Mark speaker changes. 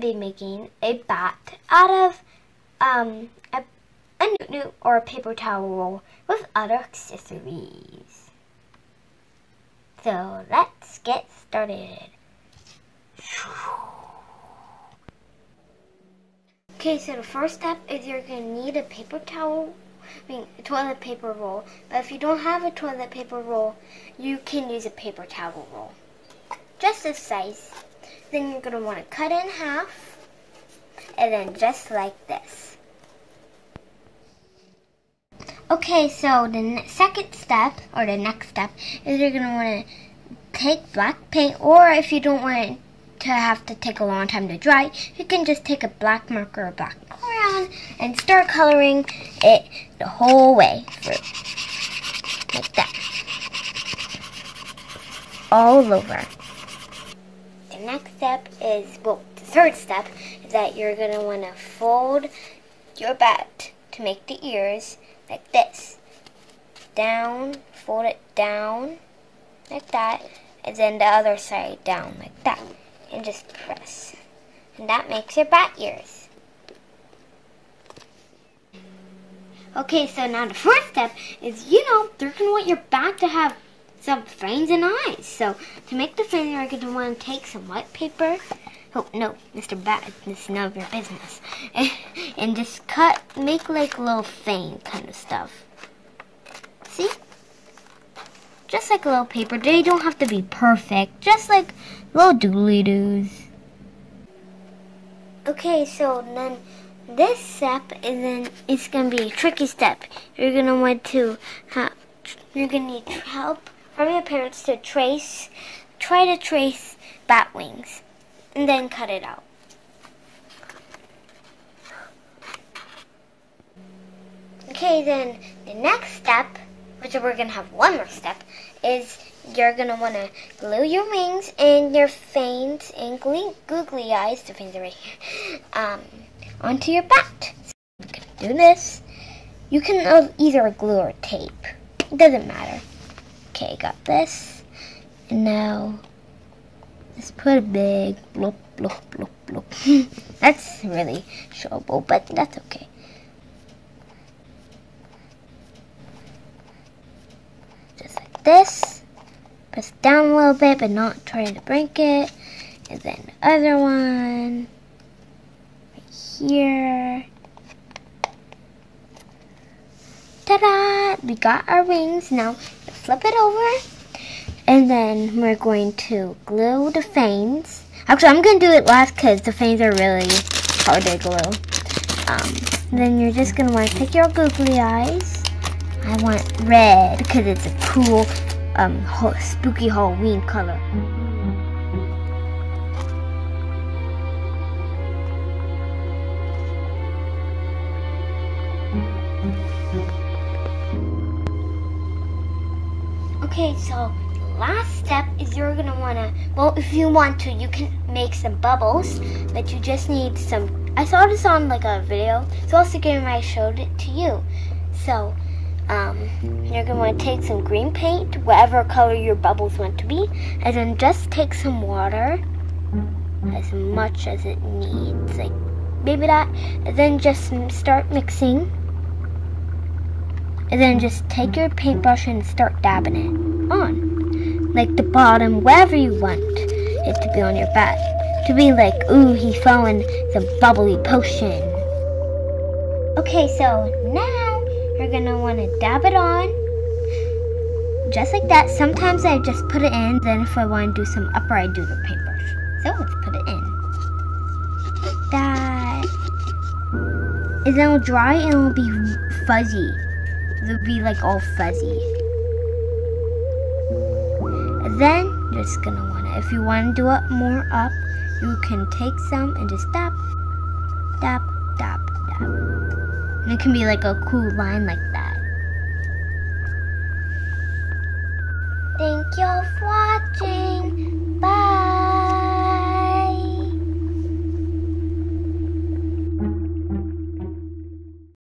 Speaker 1: be making a bat out of a noo-noo or a paper towel roll with other accessories. So let's get started. Okay, so the first step is you're going to need a paper towel, a toilet paper roll. But if you don't have a toilet paper roll, you can use a paper towel roll. Just this size. Then you're going to want to cut in half, and then just like this. Okay, so the second step, or the next step, is you're going to want to take black paint, or if you don't want it to have to take a long time to dry, you can just take a black marker or black crayon and start coloring it the whole way through. Like that. All over. The next step is, well, the third step is that you're going to want to fold your bat to make the ears like this. Down, fold it down like that, and then the other side down like that. And just press. And that makes your bat ears. Okay, so now the fourth step is, you're going to want your bat to have some fangs and eyes. So to make the fangs, you're going to want to take some white paper. Oh, no, Mr. Bat, this is none of your business. And just make like a little fang kind of stuff. See? Just like a little paper. They don't have to be perfect. Just like little doodly-doos. Okay, so then this step it's going to be a tricky step. You're going to want to you're going to need help from your parents to try to trace bat wings. And then cut it out. Okay, then the next step, which we're going to have one more step, is you're going to want to glue your wings and your fangs and googly eyes, the fangs are right here, onto your bat. So you can do this. You can either glue or tape. It doesn't matter. Okay, got this. And now, let's put a big bloop, bloop, bloop, bloop. That's really showable, but that's okay. Just like this. Press down a little bit, but not trying to break it. And then the other one. Right here. Ta-da! We got our wings. Now, flip it over. And then we're going to glue the fangs. Actually, I'm going to do it last because the fangs are really hard to glue. Then you're just going to want to pick your googly eyes. I want red because it's a cool, spooky Halloween color. Okay, so last step is you're going to want to, well, if you want to, you can make some bubbles, but you just need some, I saw this on like a video, so also again I showed it to you. So, you're going to want to take some green paint, whatever color your bubbles want to be, and then just take some water, as much as it needs, like maybe that, and then just start mixing. And then just take your paintbrush and start dabbing it on. Like the bottom, wherever you want it to be on your bat. To be like, ooh, he fell in some bubbly potion. Okay, so now you're going to want to dab it on. Just like that. Sometimes I just put it in. Then if I want to do some upper, I do the paintbrush. So let's put it in. Like that. And then it'll dry and it'll be fuzzy. It'll be like all fuzzy. And then you're just gonna wanna, if you wanna do it more up, you can take some and just dab, dab, dab, dab. And it can be like a cool line like that. Thank you for watching.